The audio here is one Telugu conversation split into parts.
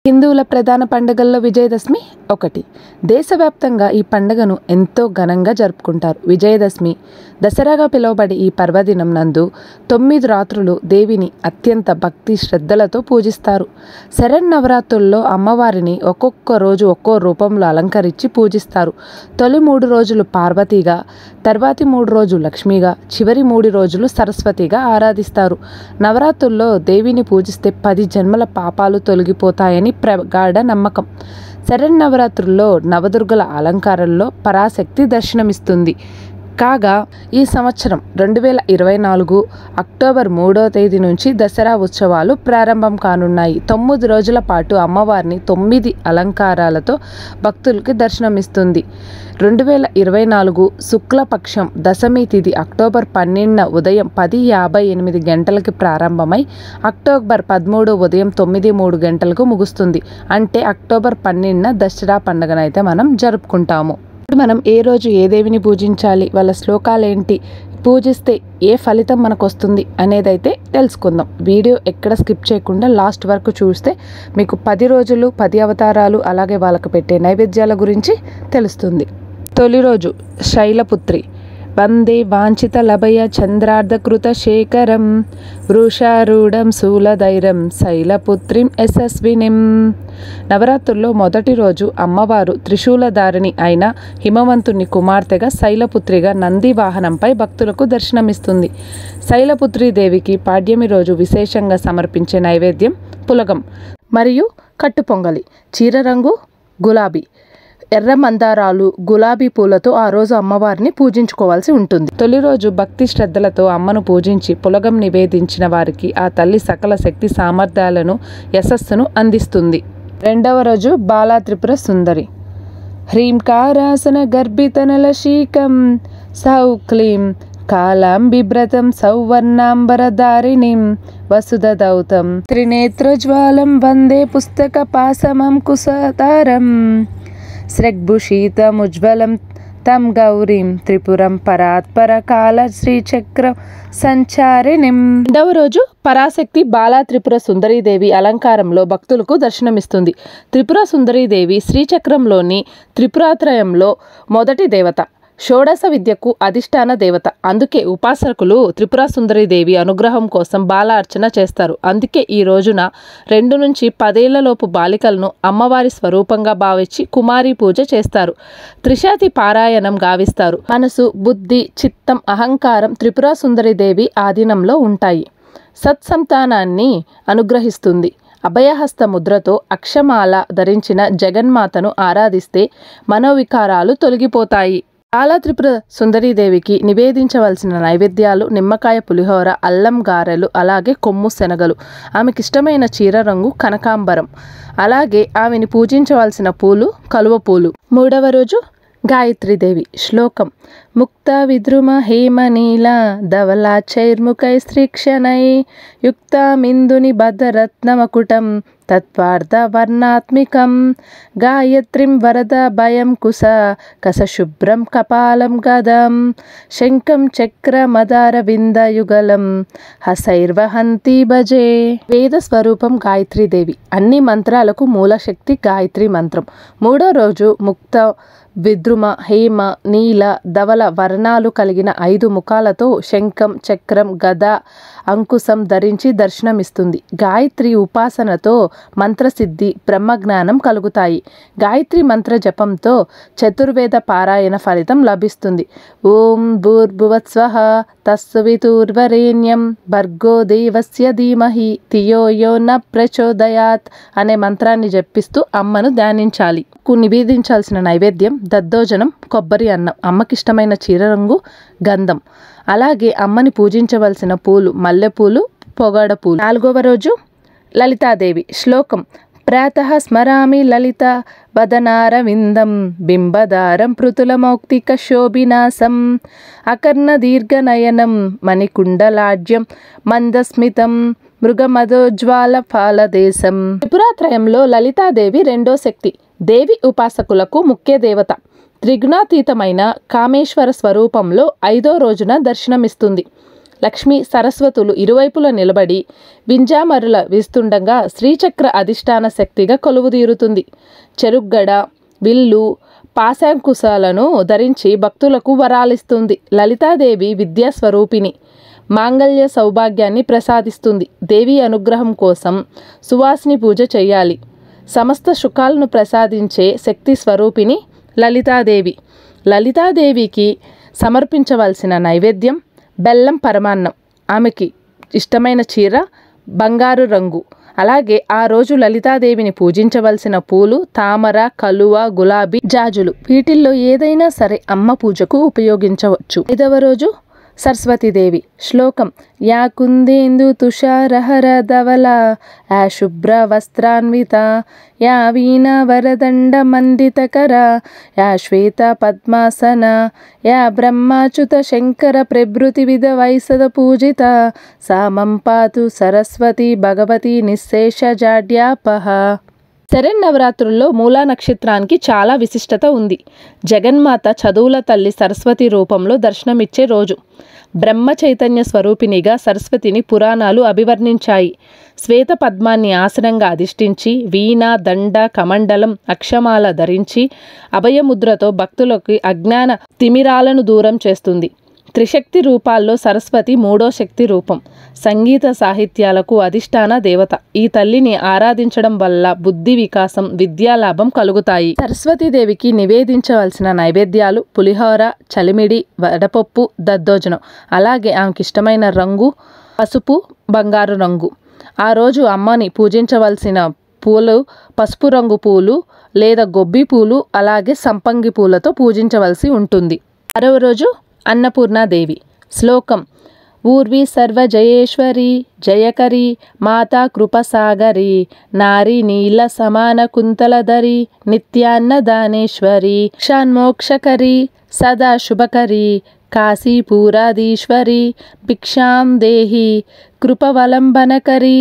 హిందువుల ప్రధాన పండుగల్లో విజయదశమి ఒకటి. దేశవ్యాప్తంగా ఈ పండుగను ఎంతో ఘనంగా జరుపుకుంటారు. విజయదశమి దసరాగా పిలువబడే ఈ పర్వదినం నందు 9 రాత్రులు దేవిని అత్యంత భక్తి శ్రద్ధలతో పూజిస్తారు. శరన్నవరాత్రుల్లో అమ్మవారిని ఒక్కొక్క రోజు ఒక్కో రూపంలో అలంకరించి పూజిస్తారు. తొలి 3 రోజులు పార్వతిగా, తర్వాతి 3 రోజులు లక్ష్మిగా, చివరి 3 రోజులు సరస్వతిగా ఆరాధిస్తారు. నవరాత్రుల్లో దేవిని పూజిస్తే 10 జన్మల పాపాలు తొలగిపోతాయని ప్రగాఢ నమ్మకం. శరన్నవరాత్రుల్లో నవదుర్గల అలంకారంలో పరాశక్తి దర్శనమిస్తుంది. కాగా ఈ సంవత్సరం 2024 అక్టోబర్ 3వ తేదీ నుంచి దసరా ఉత్సవాలు ప్రారంభం కానున్నాయి. 9 రోజుల పాటు అమ్మవారిని 9 అలంకారాలతో భక్తులకి దర్శనమిస్తుంది. 2024 శుక్లపక్షం దశమి తిథి అక్టోబర్ 12న ఉదయం 10:58 గంటలకి ప్రారంభమై అక్టోబర్ 13 ఉదయం 9:03 గంటలకు ముగుస్తుంది. అంటే అక్టోబర్ 12న దసరా పండుగనైతే మనం జరుపుకుంటాము. ఇప్పుడు మనం ఏ రోజు ఏ దేవిని పూజించాలి, వాళ్ళ శ్లోకాలేంటి, పూజిస్తే ఏ ఫలితం మనకు వస్తుంది అనేదైతే తెలుసుకుందాం. వీడియో ఎక్కడ స్కిప్ చేయకుండా లాస్ట్ వరకు చూస్తే మీకు 10 రోజులు 10 అవతారాలు అలాగే వాళ్ళకు పెట్టే నైవేద్యాల గురించి తెలుస్తుంది. తొలి రోజు శైలపుత్రి వందే వాంఛిత లభయ చంద్రార్ధకృత శేఖరం వృషారూఢం శూలధైర్యం శైలపుత్రిం యశస్వినిం. నవరాత్రుల్లో మొదటి రోజు అమ్మవారు త్రిశూలధారిణి అయిన హిమవంతుని కుమార్తెగా శైలపుత్రిగా నంది వాహనంపై భక్తులకు దర్శనమిస్తుంది. శైలపుత్రి దేవికి పాడ్యమి రోజు విశేషంగా సమర్పించే నైవేద్యం పులగం మరియు కట్టుపొంగలి. చీర రంగు గులాబీ, ఎర్ర మందారాలు, గులాబీ పూలతో ఆ రోజు అమ్మవారిని పూజించుకోవాల్సి ఉంటుంది. తొలి రోజు భక్తి శ్రద్ధలతో అమ్మను పూజించి పులగం నివేదించిన వారికి ఆ తల్లి సకల శక్తి సామర్థ్యాలను యశస్సును అందిస్తుంది. రెండవ రోజు బాలా త్రిపుర సుందరి హ్రీంకారాసన గర్భితనలశీకం సౌక్లీం కాలాం బిభ్రతం సౌవర్ణాంబరధారిణిం వసుదౌతం త్రినేత్రజ్వాలం వందే పుస్తక పాసమం కుశతారం స్రగ్భూషితముజ్వలం తం గౌరీం త్రిపురం పరాత్పర కాల శ్రీచక్ర సంచారిణిం. రెండవ రోజు పరాశక్తి బాలా త్రిపుర సుందరీదేవి అలంకారంలో భక్తులకు దర్శనమిస్తుంది. త్రిపుర సుందరీదేవి శ్రీచక్రంలోని త్రిపురాత్రయంలో మొదటి దేవత, షోడశ విద్యకు అధిష్టాన దేవత. అందుకే ఉపాసకులు త్రిపుర సుందరీదేవి అనుగ్రహం కోసం బాల అర్చన చేస్తారు. అందుకే ఈ రోజున 2 నుంచి 10 ఏళ్లలోపు బాలికలను అమ్మవారి స్వరూపంగా భావించి కుమారి పూజ చేస్తారు. త్రిశాతి పారాయణం గావిస్తారు. మనసు, బుద్ధి, చిత్తం, అహంకారం త్రిపుర సుందరీదేవి ఆధీనంలో ఉంటాయి. సత్సంతానాన్ని అనుగ్రహిస్తుంది. అభయహస్త ముద్రతో అక్షమాల ధరించిన జగన్మాతను ఆరాధిస్తే మనోవికారాలు తొలగిపోతాయి. బాలా త్రిపుర సుందరీదేవికి నివేదించవలసిన నైవేద్యాలు నిమ్మకాయ పులిహోర, అల్లం గారెలు, అలాగే కొమ్ము శనగలు. ఆమెకిష్టమైన చీర రంగు కనకాంబరం. అలాగే ఆమెని పూజించవలసిన పూలు కలువ పూలు. మూడవ రోజు గాయత్రీదేవి శ్లోకం ముక్త విద్రుమ హేమ నీల ధవలాచైర్ముఖై శ్రీక్షణై యుక్తమిందుని బద్ధరత్నమకుటం తత్వార్థ వర్ణాత్మికం గాయత్రిం వరద భయం కుశ కసశుభ్రం కపాలం గదం శంఖం చక్ర మదార విందయుగలం హసైర్వహంతి భజే. వేద స్వరూపం గాయత్రీదేవి. అన్ని మంత్రాలకు మూలశక్తి గాయత్రి మంత్రం. మూడో రోజు ముక్త విద్రుమ హేమ నీల ధవల వర్ణాలు కలిగిన 5 ముఖాలతో శంఖం, చక్రం, గద, అంకుశం ధరించి దర్శనమిస్తుంది. గాయత్రి ఉపాసనతో మంత్రసిద్ధి, బ్రహ్మజ్ఞానం కలుగుతాయి. గాయత్రి మంత్ర జపంతో చతుర్వేద పారాయణ ఫలితం లభిస్తుంది. ఓం భూర్భువస్వః తస్సవితుర్వరేణ్యం భర్గో దేవస్య ధీమహి ధియో యో న ప్రచోదయాత్ అనే మంత్రాన్ని జపిస్తూ అమ్మను ధ్యానించాలి. నివేదించాల్సిన నైవేద్యం దద్దోజనం, కొబ్బరి అన్నం. అమ్మకిష్టమైన చీర రంగు గంధం. అలాగే అమ్మని పూజించవలసిన పూలు మల్లెపూలు, పొగాడ పూలు. నాలుగవ రోజు లలితాదేవి శ్లోకం ప్రాతః స్మరామి లలిత వదనారవిందం బింబదారం పృతులమౌక్తిక శోభినాసం అకర్ణ దీర్ఘనయనం మణికుండలాడ్యం మందస్మితం మృగమదోజ్వాల ఫాలదేశం. త్రిపురాత్రయంలో లలితాదేవి రెండో శక్తి. దేవి ఉపాసకులకు ముఖ్య దేవత. త్రిగుణాతీతమైన కామేశ్వర స్వరూపంలో 5వ రోజున దర్శనమిస్తుంది. లక్ష్మీ సరస్వతులు ఇరువైపులా నిలబడి వింజామరుల వీస్తుండగా శ్రీచక్ర అధిష్టాన శక్తిగా కొలువుదీరుతుంది. చెరుగ్గడ, విల్లు, పాశాంకుశాలను ధరించి భక్తులకు వరాలిస్తుంది. లలితాదేవి విద్యాస్వరూపిణి, మాంగళ్య సౌభాగ్యాన్ని ప్రసాదిస్తుంది. దేవి అనుగ్రహం కోసం సువాసిని పూజ చేయాలి. సమస్త సుఖాలను ప్రసాదించే శక్తి స్వరూపిణి లలితాదేవి. లలితాదేవికి సమర్పించవలసిన నైవేద్యం బెల్లం పరమాన్నం. ఆమెకి ఇష్టమైన చీర బంగారు రంగు. అలాగే ఆ రోజు లలితాదేవిని పూజించవలసిన పూలు తామర, కలువ, గులాబీ, జాజులు. వీటిల్లో ఏదైనా సరే అమ్మ పూజకు ఉపయోగించవచ్చు. 5వ రోజు సరస్వతీదేవి. శ్లోకం: యా కుందేందు తుషారహర ధవల యా శుభ్ర వస్త్రాన్విత యా వీణ వరదండ మండితకర యా శ్వేత పద్మాసన యా బ్రహ్మాచ్యుత శంకర ప్రభృతి విధ వైసద పూజిత సామం పాతు సరస్వతి భగవతి నిశ్శేష జాడ్యాపహ. శరన్నవరాత్రుల్లో మూలా నక్షత్రానికి చాలా విశిష్టత ఉంది. జగన్మాత చదువుల తల్లి సరస్వతి రూపంలో దర్శనమిచ్చే రోజు. బ్రహ్మ చైతన్య స్వరూపిణిగా సరస్వతిని పురాణాలు అభివర్ణించాయి. శ్వేత పద్మాన్ని ఆసనంగా అధిష్ఠించి వీణ, దండ, కమండలం, అక్షమాల ధరించి అభయముద్రతో భక్తులకు అజ్ఞాన తిమిరాలను దూరం చేస్తుంది. త్రిశక్తి రూపాల్లో సరస్వతి 3వ శక్తి రూపం. సంగీత సాహిత్యాలకు అధిష్టాన దేవత. ఈ తల్లిని ఆరాధించడం వల్ల బుద్ధి వికాసం, విద్యాలాభం కలుగుతాయి. సరస్వతీదేవికి నివేదించవలసిన నైవేద్యాలు పులిహోర, చలిమిడి, వడపప్పు, దద్దోజనం. అలాగే ఆమెకి ఇష్టమైన రంగు పసుపు, బంగారు రంగు. ఆ రోజు అమ్మని పూజించవలసిన పూలు పసుపు రంగు పూలు లేదా గొబ్బి పూలు, అలాగే సంపంగి పూలతో పూజించవలసి ఉంటుంది. 6వ రోజు అన్నపూర్ణాదేవి. శ్లోకం: ఊర్వి సర్వజయేశ్వరి జయకరి మాతా కృపసాగరి నారీ నీల సమాన కుంతలధరి నిత్యాన్నదానేశ్వరి షాన్మోక్షకరి సదా శుభకరి కాశీపూరాధీశ్వరి భిక్షాం దేహి కృపవలంబనకరి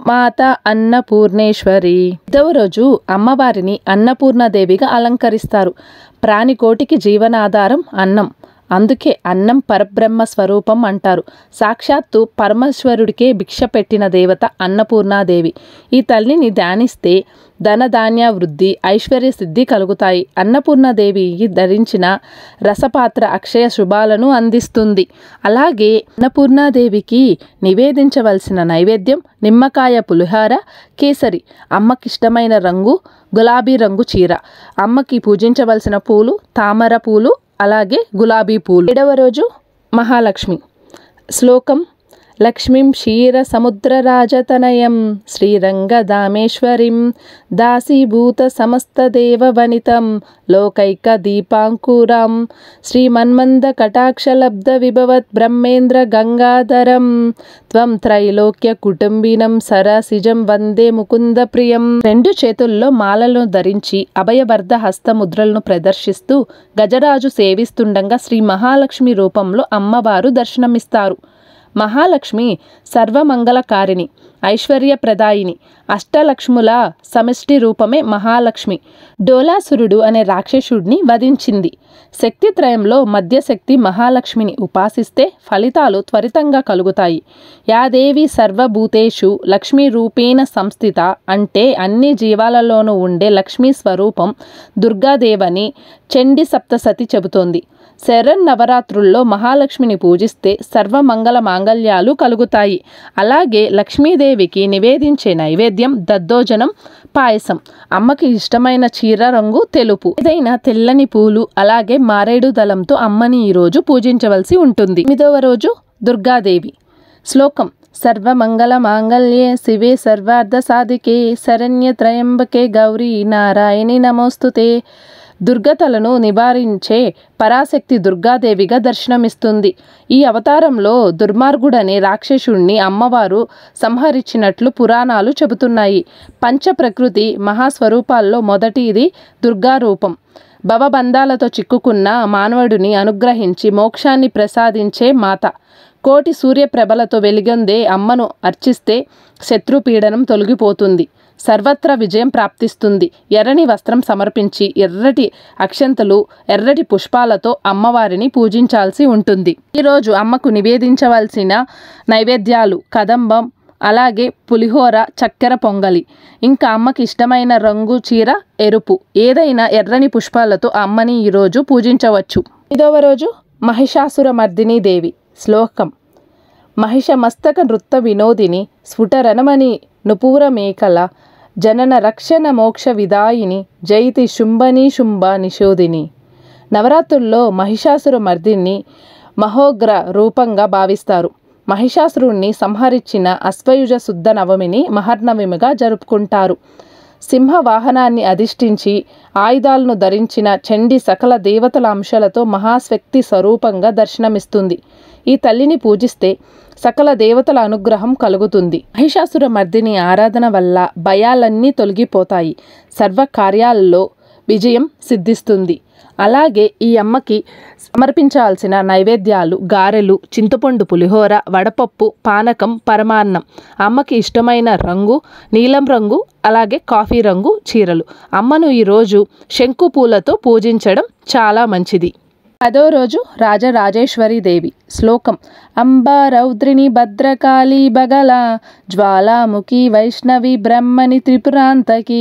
మాతా అన్నపూర్ణేశ్వరి. 5వ రోజు అమ్మవారిని అన్నపూర్ణాదేవిగా అలంకరిస్తారు. ప్రాణికోటికి జీవనాధారం అన్నం. అందుకే అన్నం పరబ్రహ్మ స్వరూపం అంటారు. సాక్షాత్తు పరమేశ్వరుడికే భిక్ష పెట్టిన దేవత అన్నపూర్ణాదేవి. ఈ తల్లిని ధ్యానిస్తే ధనధాన్య వృద్ధి, ఐశ్వర్య సిద్ధి కలుగుతాయి. అన్నపూర్ణాదేవి ధరించిన రసపాత్ర అక్షయ శుభాలను అందిస్తుంది. అలాగే అన్నపూర్ణాదేవికి నివేదించవలసిన నైవేద్యం నిమ్మకాయ పులిహార, కేసరి. అమ్మకిష్టమైన రంగు గులాబీ రంగు చీర. అమ్మకి పూజించవలసిన పూలు తామర పూలు, అలాగే గులాబీ పూలు. 7వ రోజు మహాలక్ష్మి. శ్లోకం: లక్ష్మీం క్షీర సముద్రరాజతనయం శ్రీరంగధామేశ్వరిం దాసీభూత సమస్తదేవ వనితం లోకైక దీపాంకురం శ్రీమన్మంద కటాక్షలబ్ధ విభవత్ బ్రహ్మేంద్ర గంగాధరం త్వం త్రైలోక్య కుటుంబినం సరసిజం వందే ముకుంద ప్రియం. 2 చేతుల్లో మాలలను ధరించి అభయవర్ధ హస్తముద్రలను ప్రదర్శిస్తూ గజరాజు సేవిస్తుండగా శ్రీ మహాలక్ష్మి రూపంలో అమ్మవారు దర్శనమిస్తారు. మహాలక్ష్మి సర్వమంగళకారిణి, ఐశ్వర్యప్రదాయిని. అష్టలక్ష్ముల సమష్టి రూపమే మహాలక్ష్మి. డోలాసురుడు అనే రాక్షసుడిని వధించింది. శక్తిత్రయంలో మధ్యశక్తి మహాలక్ష్మిని ఉపాసిస్తే ఫలితాలు త్వరితంగా కలుగుతాయి. యాదేవి సర్వభూతేషు లక్ష్మీ రూపేణ సంస్థిత అంటే అన్ని జీవాలలోనూ ఉండే లక్ష్మీ స్వరూపం దుర్గాదేవని చండీ సప్తసతి చెబుతోంది. శరన్నవరాత్రుల్లో మహాలక్ష్మిని పూజిస్తే సర్వమంగళ మాంగళ్యాలు కలుగుతాయి. అలాగే లక్ష్మీదేవికి నివేదించే నైవేద్యం దద్దోజనం, పాయసం. అమ్మకి ఇష్టమైన చీర రంగు తెలుపు. ఏదైనా తెల్లని పూలు, అలాగే మారేడు దళంతో అమ్మని ఈరోజు పూజించవలసి ఉంటుంది. 8వ రోజు దుర్గాదేవి. శ్లోకం: సర్వమంగళ మాంగళ్యే శివే సర్వార్థ సాధికే శరణ్య త్రయంబకే గౌరీ నారాయణి నమోస్తుతే. దుర్గతలను నివారించే పరాశక్తి దుర్గాదేవిగా దర్శనమిస్తుంది. ఈ అవతారంలో దుర్మార్గుడనే రాక్షసుణ్ణి అమ్మవారు సంహరించినట్లు పురాణాలు చెబుతున్నాయి. పంచప్రకృతి మహాస్వరూపాల్లో మొదటిది దుర్గారూపం. భవబంధాలతో చిక్కుకున్న మానవుడిని అనుగ్రహించి మోక్షాన్ని ప్రసాదించే మాత. కోటి సూర్యప్రభలతో వెలిగొందే అమ్మను అర్చిస్తే శత్రుపీడనం తొలగిపోతుంది. సర్వత్రా విజయం ప్రాప్తిస్తుంది. ఎర్రని వస్త్రం సమర్పించి ఎర్రటి అక్షంతలు, ఎర్రటి పుష్పాలతో అమ్మవారిని పూజించాల్సి ఉంటుంది. ఈరోజు అమ్మకు నివేదించవలసిన నైవేద్యాలు కదంబం, అలాగే పులిహోర, చక్కెర పొంగలి. ఇంకా అమ్మకి ఇష్టమైన రంగు చీర ఎరుపు. ఏదైనా ఎర్రని పుష్పాలతో అమ్మని ఈరోజు పూజించవచ్చు. 5వ రోజు మహిషాసురమర్దిని దేవి. శ్లోకం: మహిషమస్తక నృత్త వినోదిని స్ఫుటరణమణి నుపూర మేకల జనన రక్షణ మోక్ష విదాయిని జైతి శుంభని శుంభ నిషోధిని. నవరాత్రుల్లో మహిషాసురమర్దిని మహోగ్ర రూపంగా భావిస్తారు. మహిషాసురుణ్ణి సంహరించిన అశ్వయుజ శుద్ధ నవమిని మహర్నవమిగా జరుపుకుంటారు. సింహ వాహనాన్ని అధిష్ఠించి ఆయుధాలను ధరించిన చండి సకల దేవతల అంశాలతో మహాశక్తి స్వరూపంగా దర్శనమిస్తుంది. ఈ తల్లిని పూజిస్తే సకల దేవతల అనుగ్రహం కలుగుతుంది. మహిషాసురమర్దిని ఆరాధన వల్ల భయాలన్నీ తొలగిపోతాయి. సర్వ కార్యాలలో విజయం సిద్ధిస్తుంది. అలాగే ఈ అమ్మకి సమర్పించాల్సిన నైవేద్యాలు గారెలు, చింతపండు పులిహోర, వడపప్పు, పానకం, పరమాన్నం. అమ్మకి ఇష్టమైన రంగు నీలం రంగు, అలాగే కాఫీ రంగు చీరలు. అమ్మను ఈరోజు శంకు పూలతో పూజించడం చాలా మంచిది. 10వ రోజు రాజరాజేశ్వరి దేవి. శ్లోకం: అంబా రౌద్రిణి భద్రకాళి బగల జ్వాలాముఖి వైష్ణవి బ్రహ్మణి త్రిపురాంతకి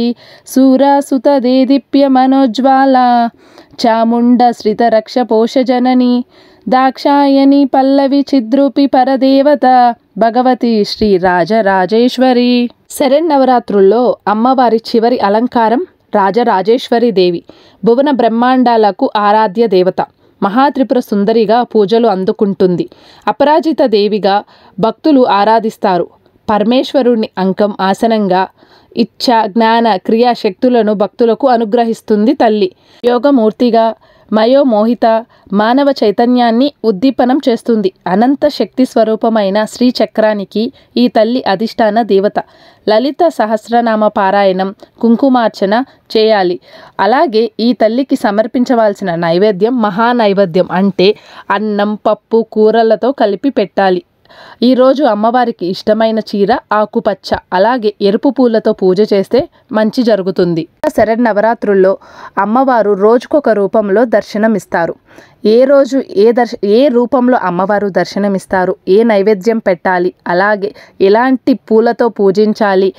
సూరాసుత దేదీప్య మనోజ్వాల చాముండ శ్రిత రక్ష పోషజనని దాక్షాయని పల్లవి చిద్రూపి పరదేవత భగవతి శ్రీ రాజరాజేశ్వరి. శరన్నవరాత్రుల్లో అమ్మవారి చివరి అలంకారం రాజరాజేశ్వరి దేవి. భువన బ్రహ్మాండాలకు ఆరాధ్య దేవత. మహాత్రిపుర సుందరిగా పూజలు అందుకుంటుంది. అపరాజిత దేవిగా భక్తులు ఆరాధిస్తారు. పరమేశ్వరుని అంకం ఆసనంగా ఇచ్ఛ, జ్ఞాన, క్రియా శక్తులను భక్తులకు అనుగ్రహిస్తుంది తల్లి. యోగమూర్తిగా మయోమోహిత మానవ చైతన్యాన్ని ఉద్దీపనం చేస్తుంది. అనంత శక్తి స్వరూపమైన శ్రీ చక్రానికి ఈ తల్లి అధిష్టాన దేవత. లలిత సహస్రనామ పారాయణం, కుంకుమార్చన చేయాలి. అలాగే ఈ తల్లికి సమర్పించవలసిన నైవేద్యం మహానైవేద్యం, అంటే అన్నం, పప్పు, కూరలతో కలిపి పెట్టాలి. ఈరోజు అమ్మవారికి ఇష్టమైన చీర ఆకుపచ్చ, అలాగే ఎరుపు పూలతో పూజ చేస్తే మంచి జరుగుతుంది. శరన్నవరాత్రుల్లో అమ్మవారు రోజుకొక రూపంలో దర్శనమిస్తారు. ఏ రూపంలో అమ్మవారు దర్శనమిస్తారు, ఏ నైవేద్యం పెట్టాలి, అలాగే ఎలాంటి పూలతో పూజించాలి,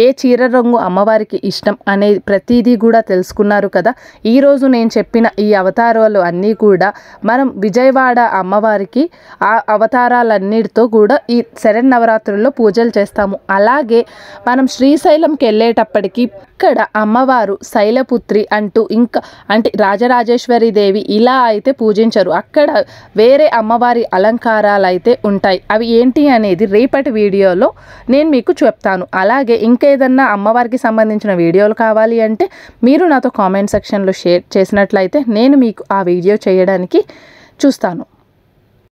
ఏ చీర రంగు అమ్మవారికి ఇష్టం అనే ప్రతిదీ కూడా తెలుసుకున్నారు కదా. ఈరోజు నేను చెప్పిన ఈ అవతారాలు అన్నీ కూడా మనం విజయవాడ అమ్మవారికి ఆ అవతారాలన్నిటితో కూడా ఈ శరన్నవరాత్రుల్లో పూజలు చేస్తాము. అలాగే మనం శ్రీశైలంకి వెళ్ళేటప్పటికి ఇక్కడ అమ్మవారు శైలపుత్రి అంటూ ఇంకా అంటే రాజరాజేశ్వరి దేవి ఇలా అయితే పూజించరు. అక్కడ వేరే అమ్మవారి అలంకారాలు అయితే ఉంటాయి. అవి ఏంటి అనేది రేపటి వీడియోలో నేను మీకు చెప్తాను. అలాగే ఇంకేదన్నా అమ్మవారికి సంబంధించిన వీడియోలు కావాలి అంటే మీరు నాతో కామెంట్ సెక్షన్లో షేర్ చేసినట్లయితే నేను మీకు ఆ వీడియో చేయడానికి చూస్తాను.